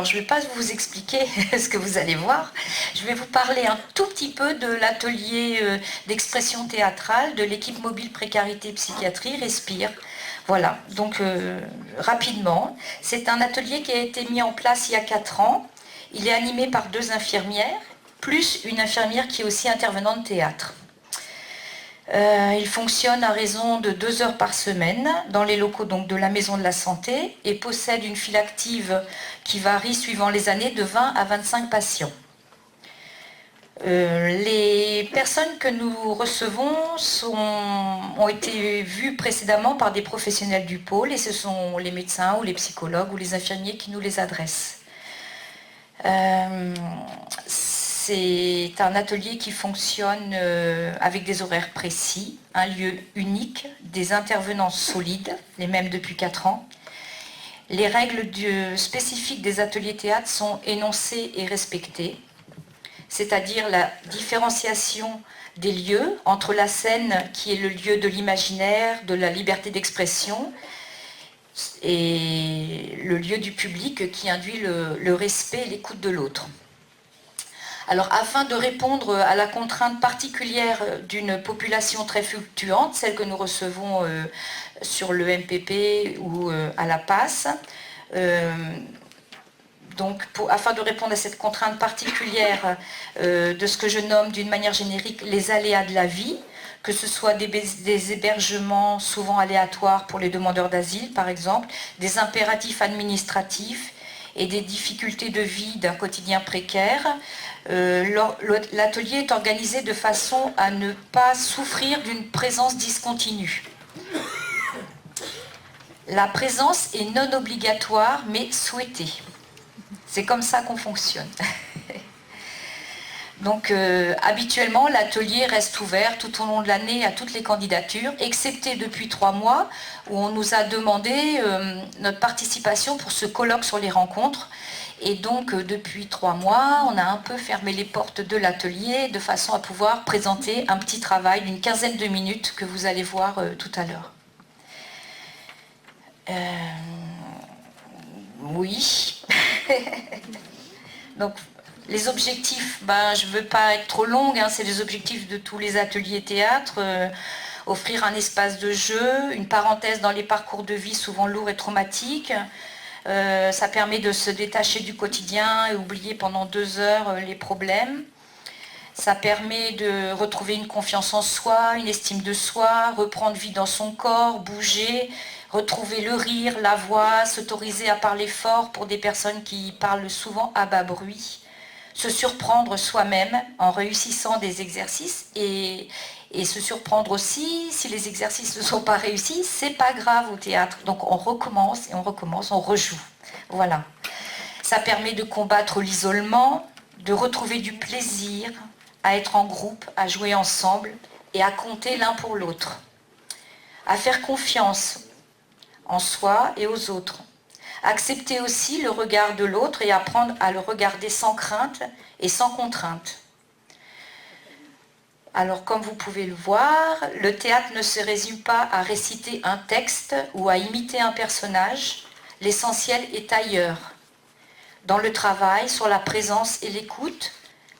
Alors, je ne vais pas vous expliquer ce que vous allez voir. Je vais vous parler un tout petit peu de l'atelier d'expression théâtrale de l'équipe mobile précarité psychiatrie Respire. Voilà, donc rapidement, c'est un atelier qui a été mis en place il y a 4 ans. Il est animé par 2 infirmières, plus une infirmière qui est aussi intervenante de théâtre. Il fonctionne à raison de 2 heures par semaine dans les locaux donc, de la Maison de la Santé et possède une file active qui varie suivant les années de 20 à 25 patients. Les personnes que nous recevons ont été vues précédemment par des professionnels du pôle et ce sont les médecins ou les psychologues ou les infirmiers qui nous les adressent. C'est un atelier qui fonctionne avec des horaires précis, un lieu unique, des intervenants solides, les mêmes depuis 4 ans. Les règles spécifiques des ateliers théâtre sont énoncées et respectées, c'est-à-dire la différenciation des lieux entre la scène qui est le lieu de l'imaginaire, de la liberté d'expression, et le lieu du public qui induit le respect et l'écoute de l'autre. Alors, afin de répondre à la contrainte particulière d'une population très fluctuante, celle que nous recevons sur le MPP ou à la PASS, donc afin de répondre à cette contrainte particulière de ce que je nomme d'une manière générique les aléas de la vie, que ce soit des hébergements souvent aléatoires pour les demandeurs d'asile par exemple, des impératifs administratifs et des difficultés de vie d'un quotidien précaire, l'atelier est organisé de façon à ne pas souffrir d'une présence discontinue. La présence est non obligatoire mais souhaitée. C'est comme ça qu'on fonctionne. Donc habituellement, l'atelier reste ouvert tout au long de l'année à toutes les candidatures, excepté depuis 3 mois où on nous a demandé notre participation pour ce colloque sur les rencontres. Et donc depuis 3 mois, on a un peu fermé les portes de l'atelier de façon à pouvoir présenter un petit travail d'une 15aine de minutes que vous allez voir tout à l'heure. Oui. Donc, les objectifs, je ne veux pas être trop longue, c'est les objectifs de tous les ateliers théâtre. Offrir un espace de jeu, une parenthèse dans les parcours de vie souvent lourds et traumatiques. Ça permet de se détacher du quotidien et oublier pendant 2 heures les problèmes. Ça permet de retrouver une confiance en soi, une estime de soi, reprendre vie dans son corps, bouger, retrouver le rire, la voix, s'autoriser à parler fort pour des personnes qui parlent souvent à bas bruit, se surprendre soi-même en réussissant des exercices et se surprendre aussi si les exercices ne sont pas réussis, c'est pas grave au théâtre. Donc on recommence et on recommence, on rejoue. Voilà. Ça permet de combattre l'isolement, de retrouver du plaisir à être en groupe, à jouer ensemble et à compter l'un pour l'autre. À faire confiance en soi et aux autres. Accepter aussi le regard de l'autre et apprendre à le regarder sans crainte et sans contrainte. Alors, comme vous pouvez le voir, le théâtre ne se résume pas à réciter un texte ou à imiter un personnage. L'essentiel est ailleurs. Dans le travail, sur la présence et l'écoute,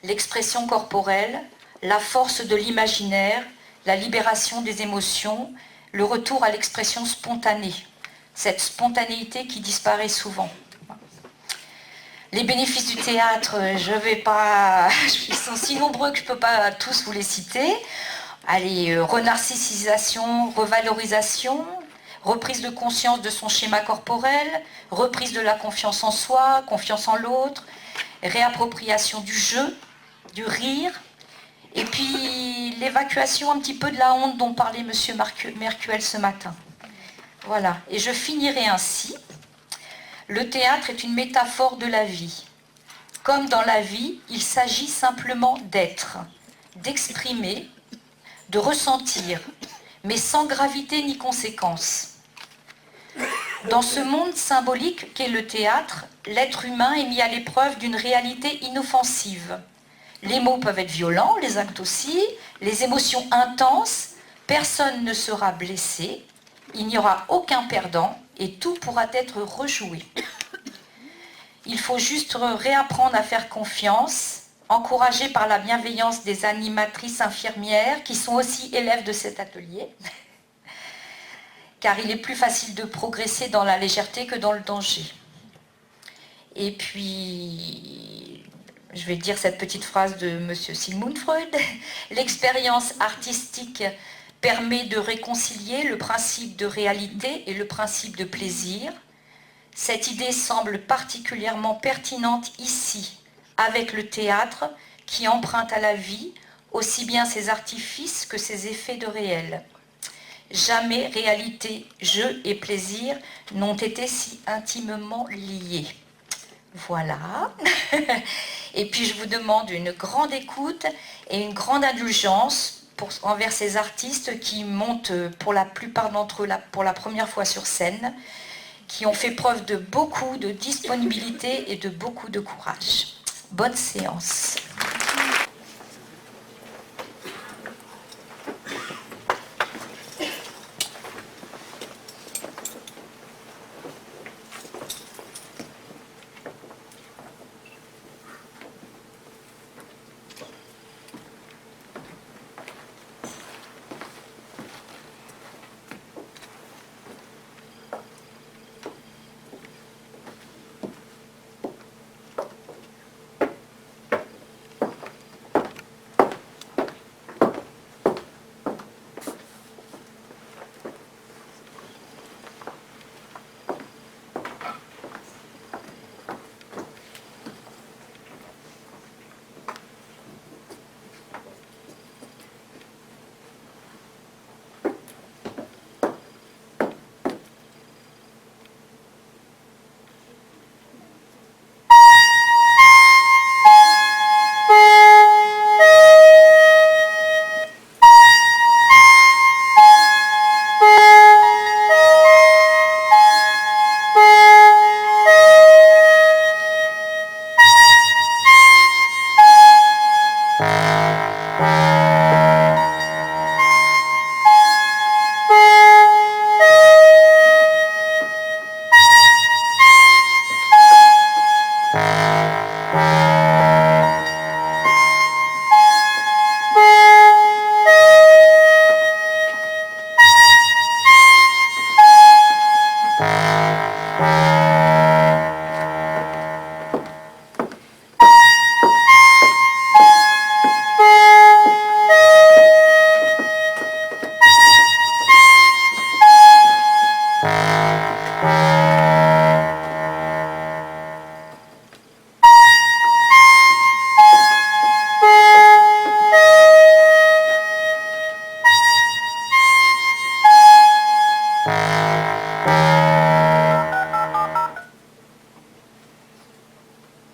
l'expression corporelle, la force de l'imaginaire, la libération des émotions, le retour à l'expression spontanée. Cette spontanéité qui disparaît souvent. Les bénéfices du théâtre, ils sont si nombreux que je ne peux pas tous vous les citer. Allez, renarcissisation, revalorisation, reprise de conscience de son schéma corporel, reprise de la confiance en soi, confiance en l'autre, réappropriation du jeu, du rire, et puis l'évacuation un petit peu de la honte dont parlait M. Mercuel ce matin. Voilà, et je finirai ainsi. Le théâtre est une métaphore de la vie. Comme dans la vie, il s'agit simplement d'être, d'exprimer, de ressentir, mais sans gravité ni conséquence. Dans ce monde symbolique qu'est le théâtre, l'être humain est mis à l'épreuve d'une réalité inoffensive. Les mots peuvent être violents, les actes aussi, les émotions intenses, personne ne sera blessé, il n'y aura aucun perdant et tout pourra être rejoué. Il faut juste réapprendre à faire confiance, encouragé par la bienveillance des animatrices infirmières qui sont aussi élèves de cet atelier, car il est plus facile de progresser dans la légèreté que dans le danger. Et puis, je vais dire cette petite phrase de M. Sigmund Freud, l'expérience artistique permet de réconcilier le principe de réalité et le principe de plaisir. Cette idée semble particulièrement pertinente ici, avec le théâtre qui emprunte à la vie aussi bien ses artifices que ses effets de réel. Jamais réalité, jeu et plaisir n'ont été si intimement liés. Voilà. Et puis je vous demande une grande écoute et une grande indulgence envers ces artistes qui montent pour la plupart d'entre eux pour la première fois sur scène, qui ont fait preuve de beaucoup de disponibilité et de beaucoup de courage. Bonne séance.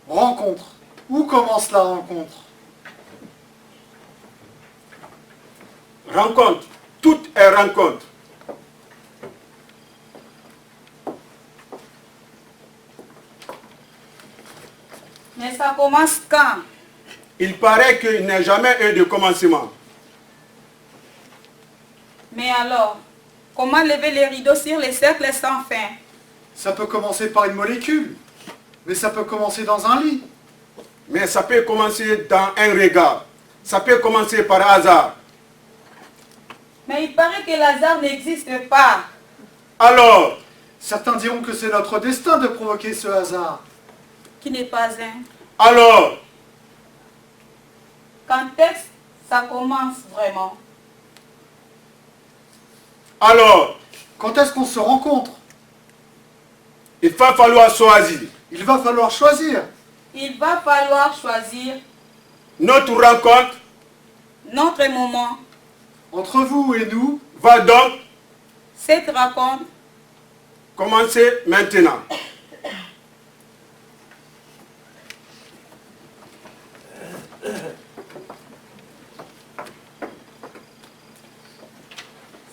Rencontre. Où commence la rencontre? Rencontre. Tout est rencontre. Mais ça commence quand? Il paraît qu'il n'y a jamais eu de commencement. Mais alors, comment lever les rideaux sur les cercles sans fin? Ça peut commencer par une molécule, mais ça peut commencer dans un lit. Mais ça peut commencer dans un regard. Ça peut commencer par hasard. Mais il paraît que l'hasard n'existe pas. Alors, Certains diront que c'est notre destin de provoquer ce hasard. Qui n'est pas un. alors, Quand est-ce ça commence vraiment? alors, Quand est-ce qu'on se rencontre? il va falloir choisir. Il va falloir choisir. Il va falloir choisir Notre rencontre notre moment. Entre vous et nous, va donc Cette rencontre, commencer maintenant.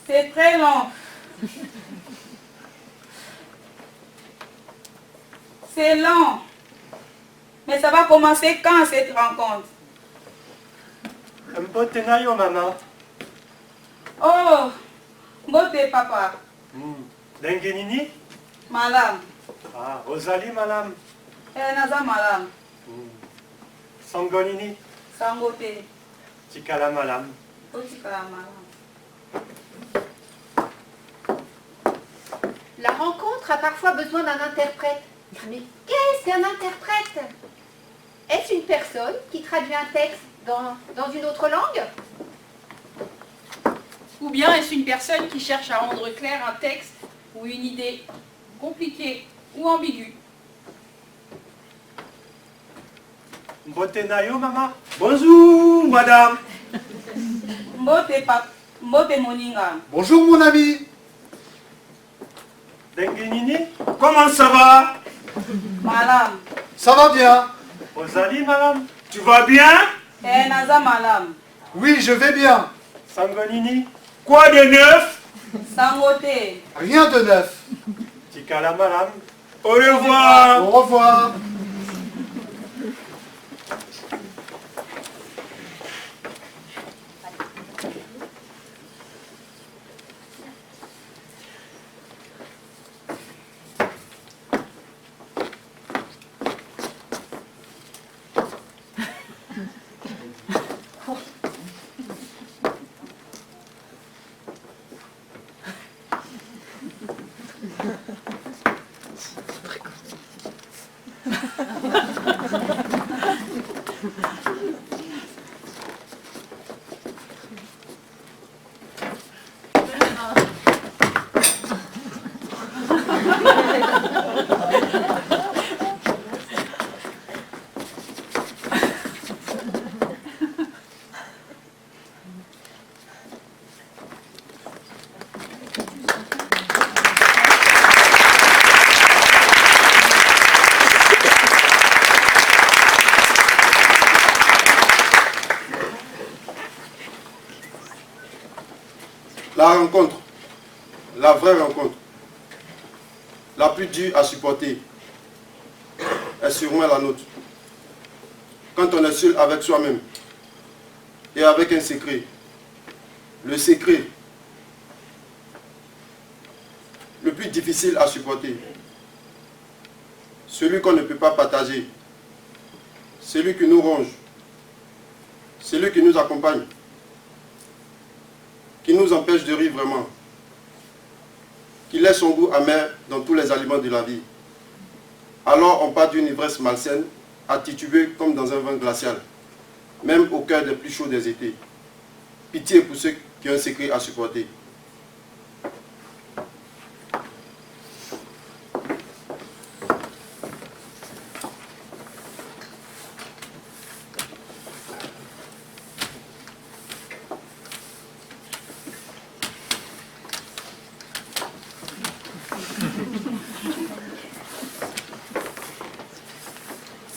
c'est très long. C'est long. Mais ça va commencer quand cette rencontre? Mbote nayo mama. Oh, Mbote papa. Denge nini? Madame. Ah, Rosalie madame. naza malamu. Sangonini, Sango te. tikala malam. Otikala malamu. La rencontre a parfois besoin d'un interprète. Mais qu'est-ce qu'un interprète? Est-ce une personne qui traduit un texte dans une autre langue? Ou bien est-ce une personne qui cherche à rendre clair un texte ou une idée compliquée ou ambiguë? Mbotenayo, maman. Bonjour, madame. Mbote moninga. Bonjour mon ami. Dengenini, Comment ça va? Malamu. Ça va bien? Ozali, maman. Tu vas bien? Naza malamu. Oui, je vais bien. Sangonini, Quoi de neuf? Sango te. Rien de neuf. tikala malam. Au revoir. Au revoir. La rencontre, la vraie rencontre, la plus dure à supporter, est sûrement la nôtre. Quand on est seul avec soi-même et avec un secret, le secret le plus difficile à supporter, celui qu'on ne peut pas partager, celui qui nous ronge, celui qui nous accompagne, qui nous empêche de rire vraiment, qui laisse son goût amer dans tous les aliments de la vie. Alors on part d'une ivresse malsaine à tituber comme dans un vin glacial, même au cœur des plus chauds des étés. Pitié pour ceux qui ont un secret à supporter.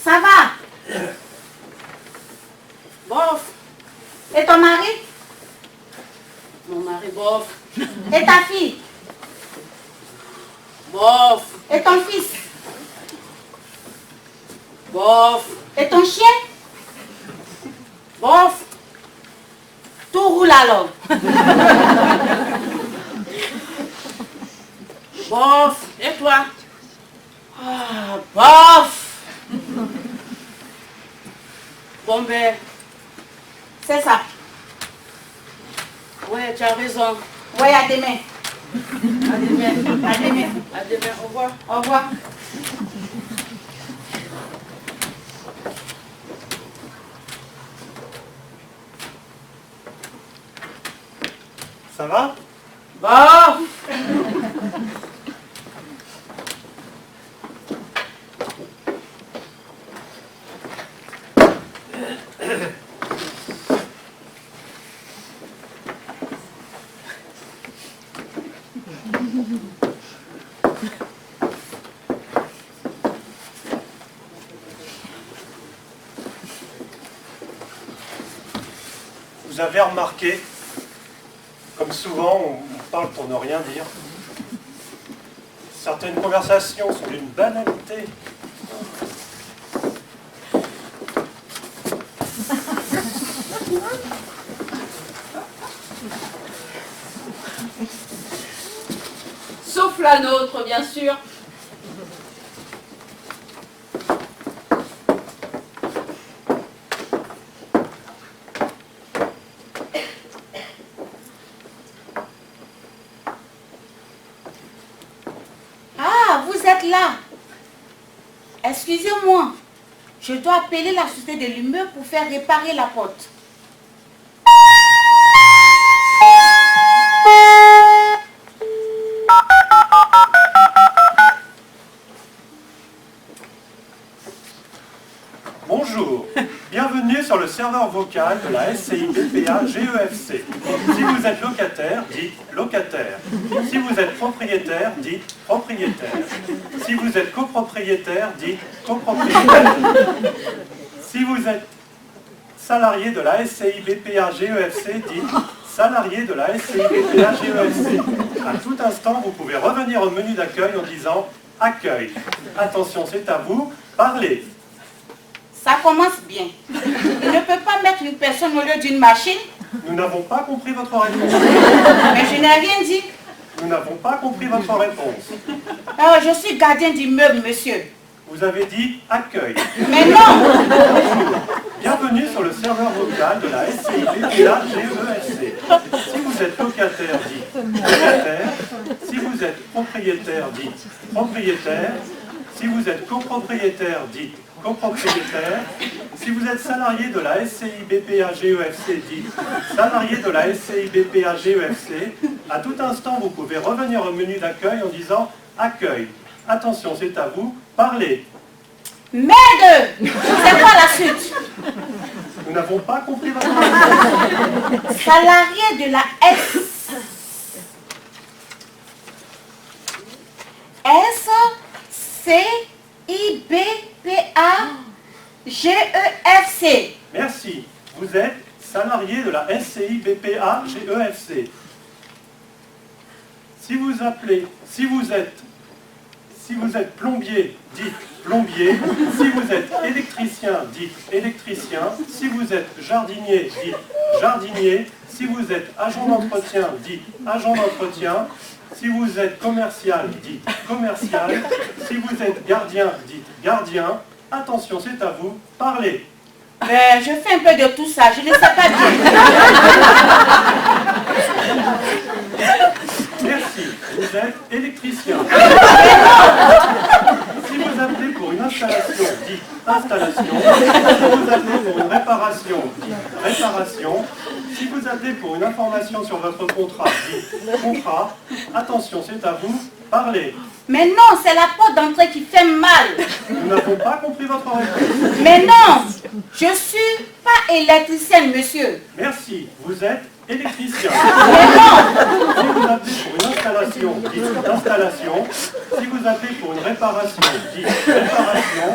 Ça va? Bof, Et ton mari? mon mari, bof, Et ta fille? bof, Et ton fils? bof, Et ton chien? bof, Tout roule alors. bof, et toi? Ah, bof. Bon ben, C'est ça. ouais, tu as raison. Ouais, à demain. À demain, À demain. à demain, au revoir. Au revoir. Ça va? Bof. Vous avez remarqué, comme souvent on parle pour ne rien dire, certaines conversations sont d'une banalité. Sauf la nôtre, bien sûr. Excusez-moi, je dois appeler la société de l'immeuble pour faire réparer la porte. Bonjour, bienvenue sur le serveur vocal de la SCI BPA GEFC. Si vous êtes locataire, dites locataire. Si vous êtes propriétaire, dites propriétaire. Si vous êtes copropriétaire, dites copropriétaire. Si vous êtes salarié de la SCI BPA GEFC, dites salarié de la SCI BPA GEFC. À tout instant, vous pouvez revenir au menu d'accueil en disant accueil. Attention, c'est à vous, parlez. Ça commence bien. Il ne peut pas mettre une personne au lieu d'une machine. Nous n'avons pas compris votre réponse. Mais je n'ai rien dit. Nous n'avons pas compris votre réponse. Je suis gardien d'immeuble, monsieur. Vous avez dit accueil. Mais non! Bonjour. Bienvenue sur le serveur vocal de la SCI BPA GEFC. Si vous êtes locataire, dites locataire. Si vous êtes propriétaire, dites propriétaire. Si vous êtes copropriétaire, dites copropriétaire. Si vous êtes salarié de la SCI BPA GEFC, dites salarié de la SCI BPA GEFC. À tout instant, vous pouvez revenir au menu d'accueil en disant accueil. Attention, c'est à vous, parlez. Merde! C'est quoi la suite? Nous n'avons pas compris votre réponse. Salarié de la SCI-BPA GEFC. Merci. Vous êtes salarié de la SCI BPA GEFC. Si vous êtes plombier, dites plombier. Si vous êtes électricien, dites électricien. Si vous êtes jardinier, dites jardinier. Si vous êtes agent d'entretien, dites agent d'entretien. Si vous êtes commercial, dites commercial. Si vous êtes gardien, dites gardien. Attention, c'est à vous, parlez. Je fais un peu de tout ça, je ne sais pas bien. Merci, vous êtes électricien. Si vous appelez pour une installation, dites installation. Si vous appelez pour une réparation, dites réparation. Si vous appelez pour une information sur votre contrat, dites contrat. Attention, c'est à vous, parlez. Mais non, c'est la porte d'entrée qui fait mal. Nous n'avons pas compris votre réponse. Mais non, je suis pas électricien, monsieur. Merci, vous êtes électricien. Mais non. Si vous appelez pour une installation, dites installation. Si vous appelez pour une réparation, dites réparation.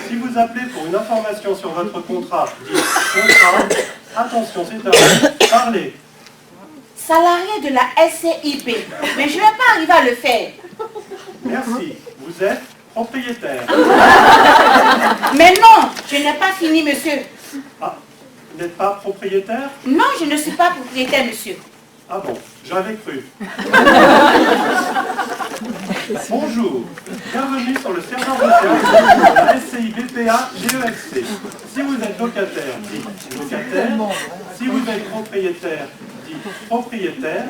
Si vous appelez pour une information sur votre contrat, dites contrat. Attention, c'est à vous, parlez. Salarié de la SCIB. Mais je ne vais pas arriver à le faire. Merci, vous êtes propriétaire. Mais non, je n'ai pas fini, monsieur. Ah, vous n'êtes pas propriétaire? Non, je ne suis pas propriétaire, monsieur. Ah bon, j'avais cru. Bonjour, bienvenue sur le serveur vocal de la SCI BPA GEFC. Si vous êtes locataire, dites locataire. Si vous êtes propriétaire, dites propriétaire.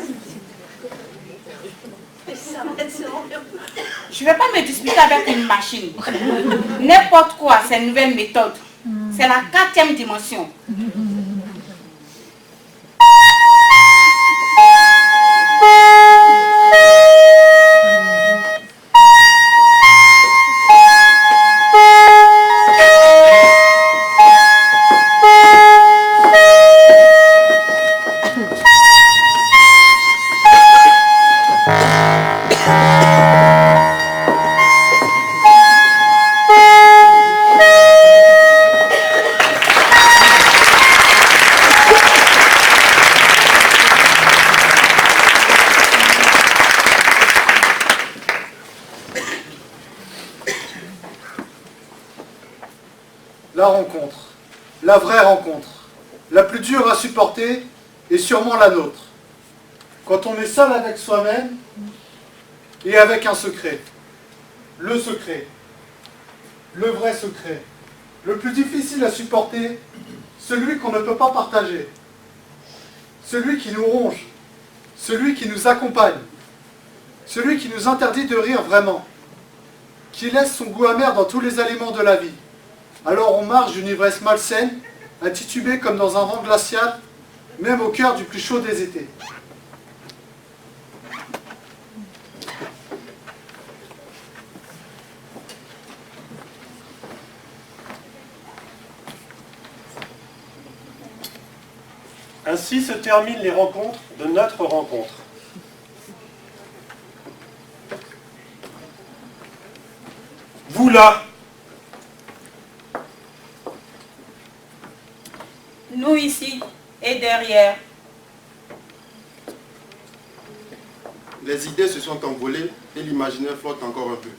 Je ne vais pas me disputer avec une machine. N'importe quoi, c'est une nouvelle méthode. C'est la 4e dimension. La rencontre, la vraie rencontre, la plus dure à supporter est sûrement la nôtre. Quand on est seul avec soi-même et avec un secret. Le secret, le vrai secret, le plus difficile à supporter, celui qu'on ne peut pas partager, celui qui nous ronge, celui qui nous accompagne, celui qui nous interdit de rire vraiment. qui laisse son goût amer dans tous les aliments de la vie. Alors on marche d'une ivresse malsaine, à tituber comme dans un vent glacial, même au cœur du plus chaud des étés. Ainsi se terminent les rencontres de notre rencontre. Vous là, Nous ici et derrière. Les idées se sont envolées et l'imaginaire flotte encore un peu.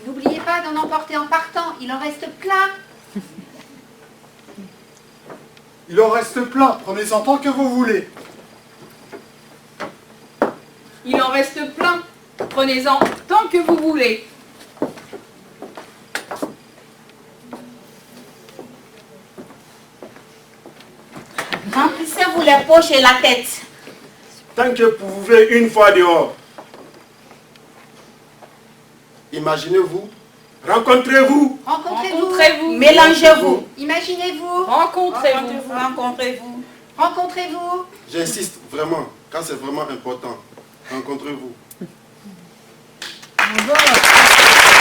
N'oubliez pas d'en emporter en partant, il en reste plein. Il en reste plein, prenez-en tant que vous voulez. Il en reste plein. Prenez-en tant que vous voulez. Remplissez-vous les poches et la tête. tant que vous pouvez une fois dehors, Imaginez-vous, rencontrez-vous, Rencontrez-vous. Rencontrez-vous. Mélangez-vous. Imaginez-vous. Rencontrez-vous. Rencontrez-vous. Rencontrez-vous. j'insiste vraiment, car c'est vraiment important. Rencontrez-vous. Bravo.